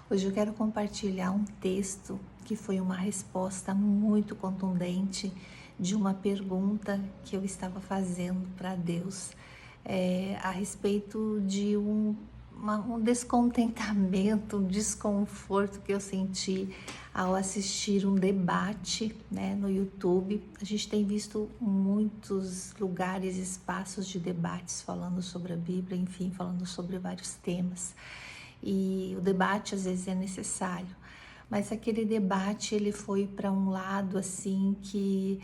Hoje eu quero compartilhar um texto que foi uma resposta muito contundente de uma pergunta que eu estava fazendo para Deus a respeito de um descontentamento, um desconforto que eu senti ao assistir um debate, né, no YouTube. A gente tem visto muitos lugares, espaços de debates falando sobre a Bíblia, enfim, falando sobre vários temas. E o debate às vezes é necessário, mas aquele debate ele foi para um lado assim que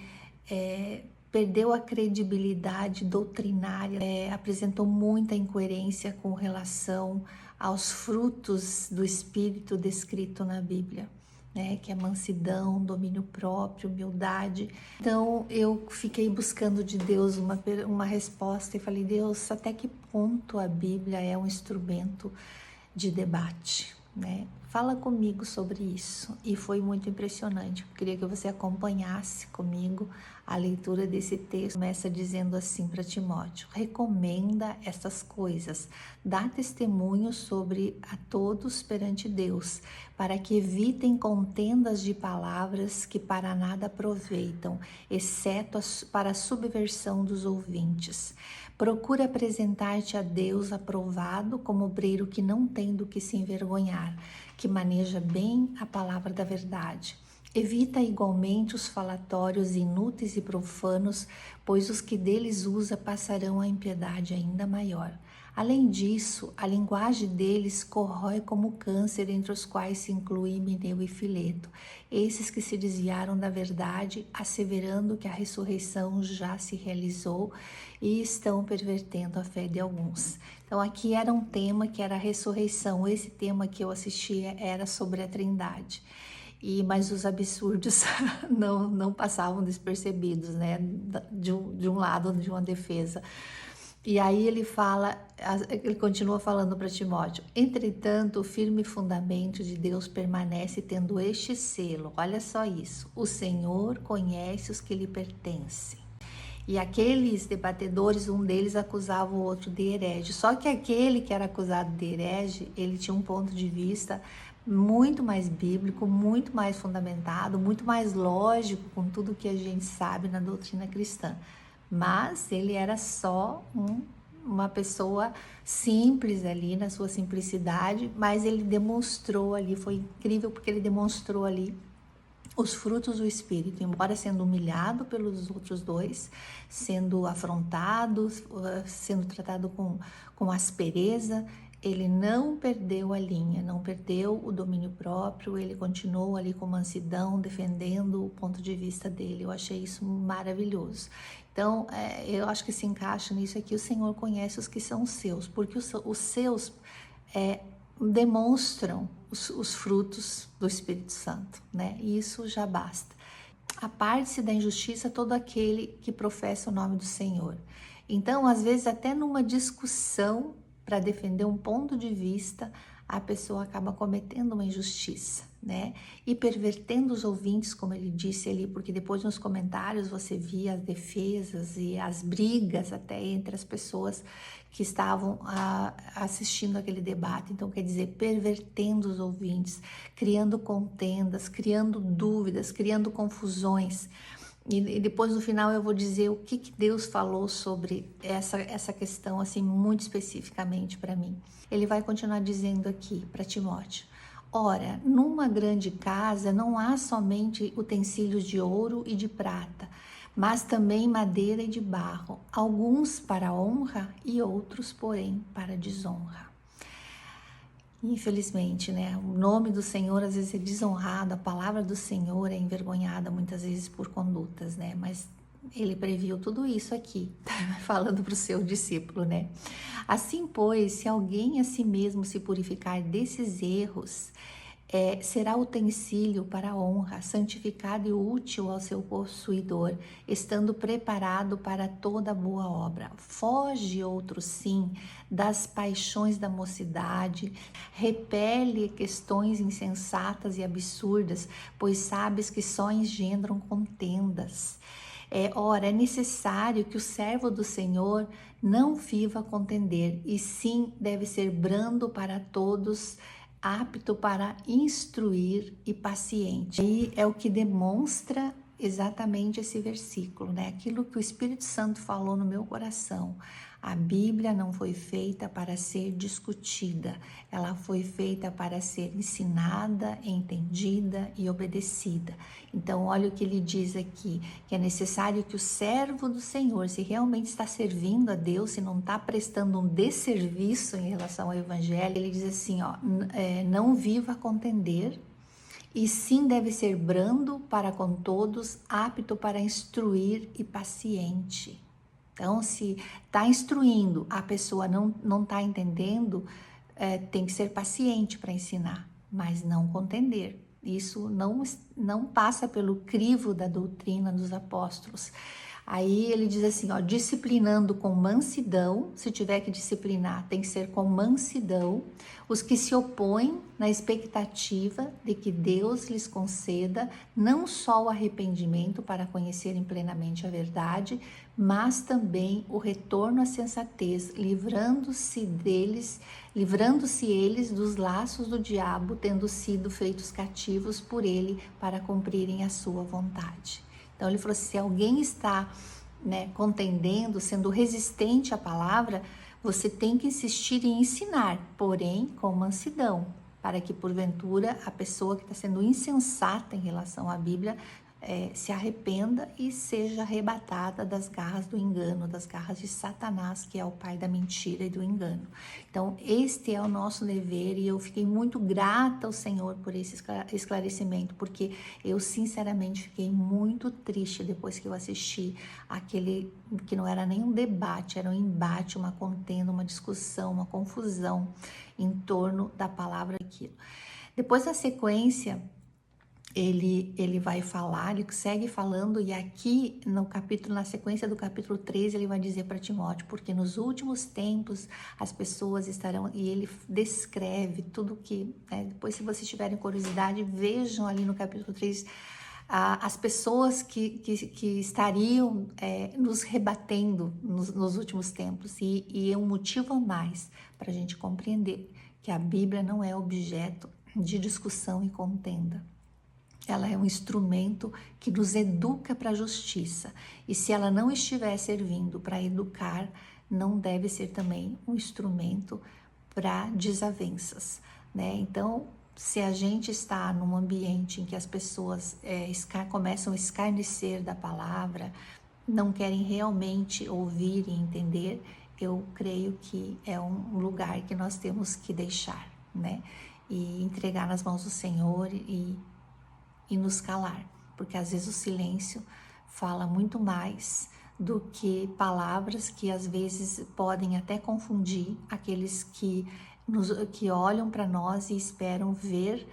perdeu a credibilidade doutrinária, apresentou muita incoerência com relação aos frutos do Espírito descrito na Bíblia, né, que é mansidão, domínio próprio, humildade. Então eu fiquei buscando de Deus uma resposta e falei: Deus, até que ponto a Bíblia é um instrumento de debate, né? Fala comigo sobre isso. E foi muito impressionante. Eu queria que você acompanhasse comigo a leitura desse texto. Começa dizendo assim para Timóteo: recomenda estas coisas, dá testemunho sobre a todos perante Deus, para que evitem contendas de palavras que para nada aproveitam, exceto para a subversão dos ouvintes. Procura apresentar-te a Deus aprovado como obreiro que não tem do que se envergonhar, que maneja bem a palavra da verdade. Evita igualmente os falatórios inúteis e profanos, pois os que deles usa passarão a impiedade ainda maior. Além disso, a linguagem deles corrói como câncer, entre os quais se inclui Himeneu e Fileto, esses que se desviaram da verdade, asseverando que a ressurreição já se realizou e estão pervertendo a fé de alguns. Então aqui era um tema que era a ressurreição. Esse tema que eu assistia era sobre a Trindade. Mas os absurdos não passavam despercebidos, né? De um lado, de uma defesa. E aí ele continua falando para Timóteo: entretanto, o firme fundamento de Deus permanece tendo este selo. Olha só isso: o Senhor conhece os que lhe pertencem. E aqueles debatedores, um deles acusava o outro de herege. Só que aquele que era acusado de herege, ele tinha um ponto de vista muito mais bíblico, muito mais fundamentado, muito mais lógico com tudo que a gente sabe na doutrina cristã. Mas ele era só uma pessoa simples ali, na sua simplicidade, mas ele demonstrou ali, foi incrível porque ele demonstrou ali os frutos do Espírito, embora sendo humilhado pelos outros dois, sendo afrontado, sendo tratado com aspereza, ele não perdeu a linha, não perdeu o domínio próprio, ele continuou ali com mansidão, defendendo o ponto de vista dele. Eu achei isso maravilhoso. Então, eu acho que se encaixa nisso aqui: o Senhor conhece os que são seus, porque os seus demonstram os frutos do Espírito Santo, né? E isso já basta. Aparte-se da injustiça todo aquele que professa o nome do Senhor. Então, às vezes, até numa discussão para defender um ponto de vista, a pessoa acaba cometendo uma injustiça, né? E pervertendo os ouvintes, como ele disse ali, porque depois nos comentários você via as defesas e as brigas até entre as pessoas que estavam assistindo aquele debate. Então, quer dizer, pervertendo os ouvintes, criando contendas, criando dúvidas, criando confusões. E depois no final eu vou dizer o que Deus falou sobre essa questão, assim, muito especificamente para mim. Ele vai continuar dizendo aqui para Timóteo: ora, numa grande casa não há somente utensílios de ouro e de prata, mas também madeira e de barro, alguns para honra e outros, porém, para desonra. Infelizmente, né? O nome do Senhor às vezes é desonrado, a palavra do Senhor é envergonhada muitas vezes por condutas, né? Mas ele previu tudo isso aqui, falando para o seu discípulo, né? Assim, pois, se alguém a si mesmo se purificar desses erros, será utensílio para a honra, santificado e útil ao seu possuidor, estando preparado para toda boa obra. Foge, outro sim, das paixões da mocidade, repele questões insensatas e absurdas, pois sabes que só engendram contendas. Ora, é necessário que o servo do Senhor não viva a contender, e sim deve ser brando para todos, apto para instruir e paciente. E é o que demonstra exatamente esse versículo, né? Aquilo que o Espírito Santo falou no meu coração. A Bíblia não foi feita para ser discutida, ela foi feita para ser ensinada, entendida e obedecida. Então, olha o que ele diz aqui, que é necessário que o servo do Senhor, se realmente está servindo a Deus, se não está prestando um desserviço em relação ao Evangelho, ele diz assim, ó, não viva a contender, e sim deve ser brando para com todos, apto para instruir e paciente. Então, se está instruindo, a pessoa não está entendendo, tem que ser paciente para ensinar, mas não contender. Isso não passa pelo crivo da doutrina dos apóstolos. Aí ele diz assim, ó, disciplinando com mansidão, se tiver que disciplinar, tem que ser com mansidão, os que se opõem na expectativa de que Deus lhes conceda não só o arrependimento para conhecerem plenamente a verdade, mas também o retorno à sensatez, livrando-se eles dos laços do diabo, tendo sido feitos cativos por ele para cumprirem a sua vontade. Então ele falou assim, se alguém está, contendendo, sendo resistente à palavra, você tem que insistir em ensinar, porém com mansidão, para que porventura a pessoa que está sendo insensata em relação à Bíblia se arrependa e seja arrebatada das garras do engano, das garras de Satanás, que é o pai da mentira e do engano. Então, este é o nosso dever e eu fiquei muito grata ao Senhor por esse esclarecimento, porque eu sinceramente fiquei muito triste depois que eu assisti aquele que não era nem um debate, era um embate, uma contenda, uma discussão, uma confusão em torno da palavra aquilo. Depois da sequência, ele vai falar, ele segue falando, e aqui na sequência do capítulo 13, ele vai dizer para Timóteo, porque nos últimos tempos as pessoas estarão, e ele descreve tudo que, depois se vocês tiverem curiosidade, vejam ali no capítulo 3, as pessoas que estariam nos rebatendo nos últimos tempos, e é um motivo a mais para a gente compreender que a Bíblia não é objeto de discussão e contenda. Ela é um instrumento que nos educa para a justiça. E se ela não estiver servindo para educar, não deve ser também um instrumento para desavenças, né? Então, se a gente está num ambiente em que as pessoas começam a escarnecer da palavra, não querem realmente ouvir e entender, eu creio que é um lugar que nós temos que deixar, né? E entregar nas mãos do Senhor e nos calar, porque às vezes o silêncio fala muito mais do que palavras que às vezes podem até confundir aqueles que olham para nós e esperam ver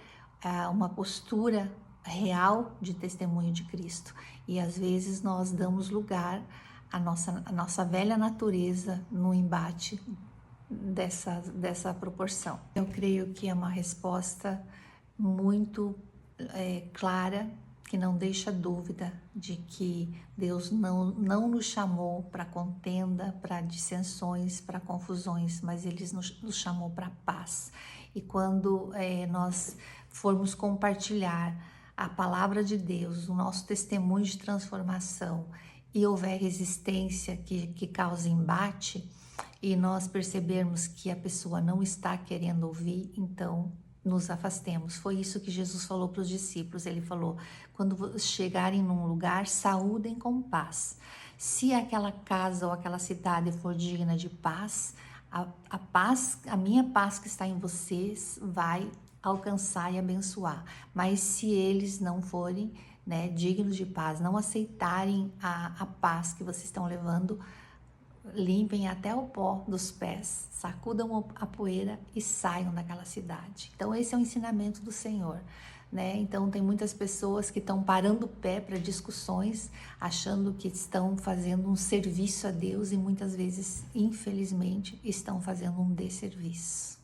uma postura real de testemunho de Cristo. E às vezes nós damos lugar à nossa velha natureza no embate dessa proporção. Eu creio que é uma resposta muito clara, que não deixa dúvida de que Deus não nos chamou para contenda, para dissensões, para confusões, mas Ele nos chamou para paz. E quando nós formos compartilhar a palavra de Deus, o nosso testemunho de transformação, e houver resistência que causa embate, e nós percebermos que a pessoa não está querendo ouvir, então nos afastemos. Foi isso que Jesus falou para os discípulos. Ele falou, quando chegarem num lugar, saúdem com paz. Se aquela casa ou aquela cidade for digna de paz, a paz, a minha paz que está em vocês vai alcançar e abençoar. Mas se eles não forem dignos de paz, não aceitarem a paz que vocês estão levando, limpem até o pó dos pés, sacudam a poeira e saiam daquela cidade. Então esse é o ensinamento do Senhor, né? Então tem muitas pessoas que estão parando o pé para discussões, achando que estão fazendo um serviço a Deus e muitas vezes, infelizmente, estão fazendo um desserviço.